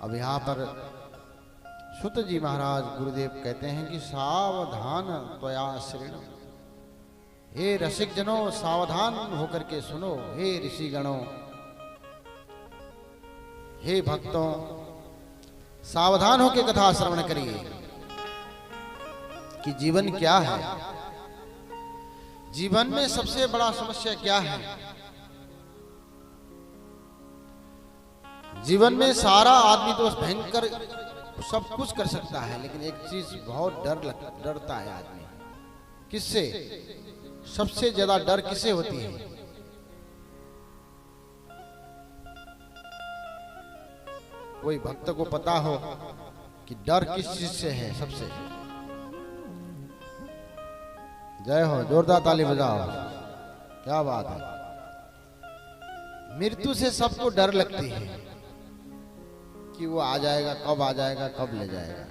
अब यहाँ पर सुत जी महाराज गुरुदेव कहते हैं कि सावधान त्वया श्रेणु, हे रसिक जनों सावधान होकर के सुनो, हे ऋषि गणों, हे भक्तों सावधान होकर कथा श्रवण करिए कि जीवन क्या है, जीवन में सबसे बड़ा समस्या क्या है। जीवन में सारा आदमी तो भयंकर सब कुछ कर सकता है, लेकिन एक चीज बहुत डरता है आदमी। किससे? सबसे ज्यादा डर किससे होती है? कोई भक्त को पता हो कि डर किस चीज से है सबसे? जय हो, जोरदार ताली बजाओ, क्या बात है। मृत्यु से सबको डर लगती है कि वो आ जाएगा, कब आ जाएगा, कब ले जाएगा।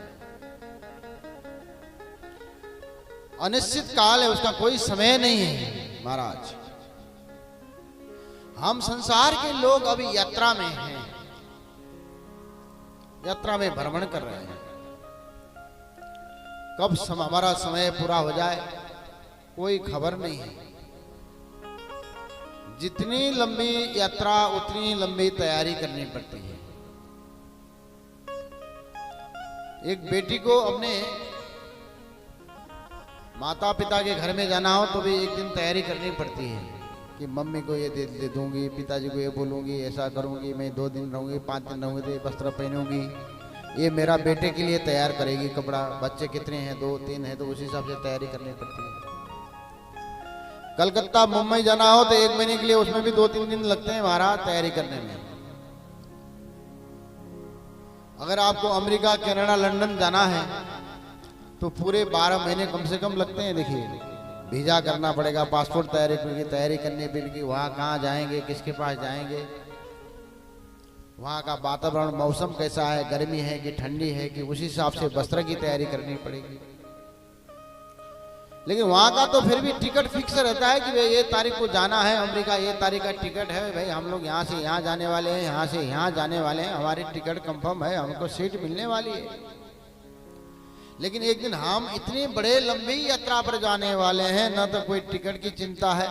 अनिश्चित काल है, उसका कोई समय नहीं है महाराज। हम संसार के लोग अभी यात्रा में हैं, यात्रा में भ्रमण कर रहे हैं। कब हमारा समय पूरा हो जाए कोई खबर नहीं है। जितनी लंबी यात्रा उतनी लंबी तैयारी करनी पड़ती है। एक बेटी को अपने माता पिता के घर में जाना हो तो भी एक दिन तैयारी करनी पड़ती है कि मम्मी को ये दे दूंगी, पिताजी को ये बोलूंगी, ऐसा करूंगी, मैं 2 दिन रहूंगी, 5 दिन रहूंगी, वस्त्र पहनूंगी, ये मेरा बेटे के लिए तैयार करेगी कपड़ा। बच्चे कितने हैं? 2 3 हैं, तो उस हिसाब से तैयारी करनी पड़ती है। कलकत्ता मुंबई जाना हो तो 1 महीने के लिए उसमें भी 2 3 दिन लगते हैं महाराज तैयारी करने में। अगर आपको अमेरिका, कनाडा, लंदन जाना है तो पूरे 12 महीने कम से कम लगते हैं। देखिए, वीजा करना पड़ेगा, पासपोर्ट तैयारी करनी पड़ेगी, वहाँ कहाँ जाएंगे, किसके पास जाएंगे, वहाँ का वातावरण, मौसम कैसा है, गर्मी है कि ठंडी है, कि उसी हिसाब से वस्त्र की तैयारी करनी पड़ेगी। लेकिन वहाँ का तो फिर भी टिकट फिक्स रहता है कि भाई ये तारीख को जाना है अमेरिका, ये तारीख का टिकट है, भाई हम लोग यहाँ से यहाँ जाने वाले हैं, यहाँ से यहाँ जाने वाले हैं, हमारी टिकट कंफर्म है, हमको सीट मिलने वाली है। लेकिन एक दिन हम इतनी बड़े लंबी यात्रा पर जाने वाले हैं, न तो कोई टिकट की चिंता है,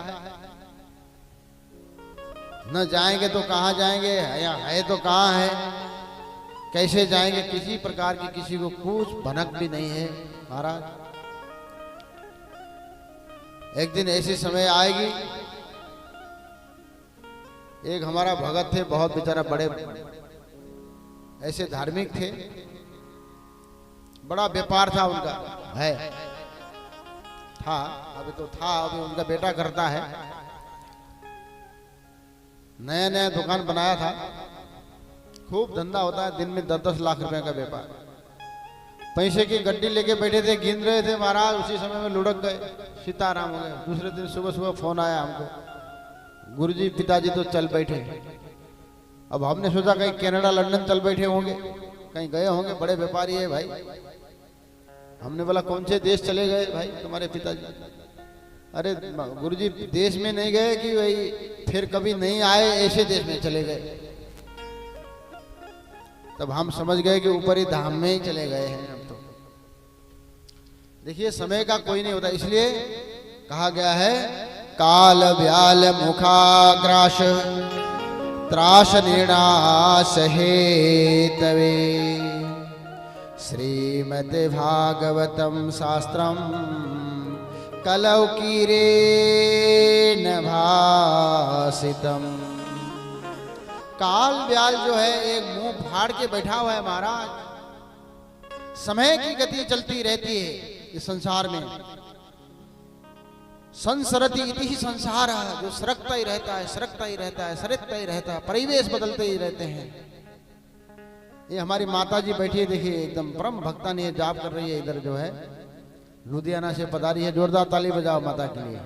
न जाएंगे तो कहाँ जाएंगे, या है तो कहाँ है, कैसे जाएंगे, किसी प्रकार की किसी को कुछ भनक भी नहीं है महाराज। एक दिन ऐसी समय आएगी, एक हमारा भगत थे, बहुत बेचारा बड़े ऐसे धार्मिक थे, बड़ा व्यापार था उनका, है था, अभी तो था, अभी उनका बेटा करता है। नया नया दुकान बनाया था, खूब धंधा होता है, दिन में 10-10 लाख रुपए का व्यापार। पैसे की गड्डी लेके बैठे थे, गिन रहे थे महाराज, उसी समय में लुढ़क गए, सीताराम हो गए। दूसरे दिन सुबह सुबह फोन आया हमको, गुरुजी पिताजी तो चल बैठे। अब हमने सोचा कहीं कनाडा लंदन चल बैठे होंगे, कहीं गए होंगे, बड़े व्यापारी है भाई। हमने बोला कौन से देश चले गए भाई तुम्हारे पिताजी? अरे गुरुजी देश में नहीं गए कि भाई फिर कभी नहीं आए, ऐसे देश में चले गए। तब हम समझ गए कि ऊपरी धाम में ही चले गए हैं हम तो। देखिए, समय का कोई नहीं होता, इसलिए कहा गया है काल व्याल मुखाग्राश त्रास निर्णाश हेतवे श्रीमद् भागवतम शास्त्रम कलौ कीरेण भासितम। काल व्याल जो है एक मुंह फाड़ के बैठा हुआ है महाराज। समय की गति चलती रहती है इस संसार में। संसरति इति ही संसार है, जो सरकता ही रहता है, सरकता ही रहता है, सरकता ही रहता है, परिवेश बदलते ही रहते हैं। ये हमारी माता जी बैठी है, देखिए एकदम परम भक्ता ने जाप कर रही है, इधर जो है लुधियाना से पधारी है। जोरदार ताली बजाओ माता के लिए।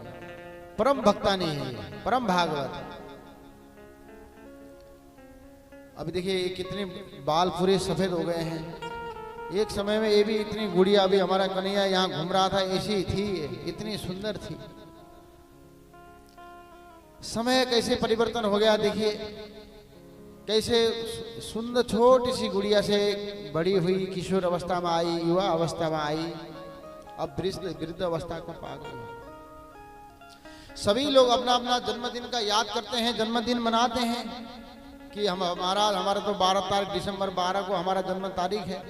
परम भक्ता ने है, परम भागवत। अभी देखिए कितने बाल पूरे सफेद हो गए हैं। एक समय में ये भी इतनी गुड़िया, अभी हमारा कन्हैया यहाँ घूम रहा था, ऐसी थी, इतनी सुंदर थी। समय कैसे परिवर्तन हो गया देखिए। कैसे सुंदर छोटी सी गुड़िया से बड़ी हुई, किशोर अवस्था में आई, युवा अवस्था में आई, अब वृद्ध अवस्था को पा गई। सभी लोग अपना अपना जन्मदिन का याद करते हैं, जन्मदिन मनाते हैं कि हमारा तो 12 तारीख दिसंबर 12 को हमारा जन्म तारीख है,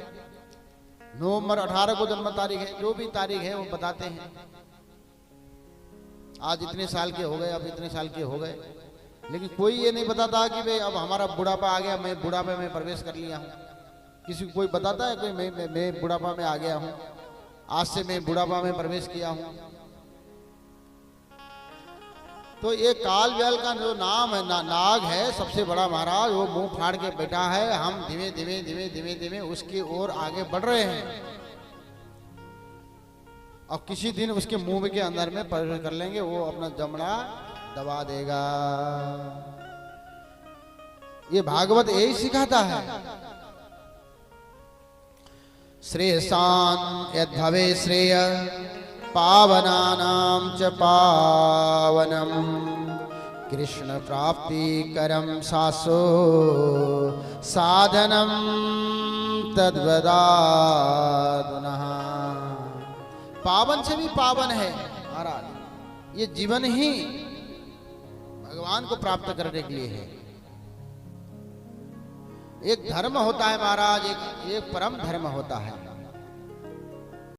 नवंबर 18 को जन्म तारीख है, जो भी तारीख है वो बताते हैं। आज इतने साल के हो गए, अब इतने साल के हो गए, लेकिन कोई ये नहीं बताता कि भाई अब हमारा बुढ़ापा आ गया, मैं बुढ़ापे में प्रवेश कर लिया हूँ। किसी को कोई बताता है कोई मैं बुढ़ापा में आ गया हूँ, आज से मैं बुढ़ापा में प्रवेश किया हूँ। तो ये काल व्याल का जो नाम है नाग है सबसे बड़ा महाराज, वो मुंह फाड़ के बैठा है। हम धीमे धीमे धीमे धीमे धीमे उसकी ओर आगे बढ़ रहे हैं और किसी दिन उसके मुंह के अंदर में प्रवेश कर लेंगे, वो अपना जमड़ा दबा देगा। ये भागवत यही सिखाता है। श्रेयसान यद्भवे श्रेय पावनानां च पावनम कृष्ण प्राप्ति करम सासो साधनम तद्वदादुनः। पावन से भी पावन है महाराज, ये जीवन ही भगवान को प्राप्त करने के लिए है। एक धर्म होता है महाराज, एक परम धर्म होता है।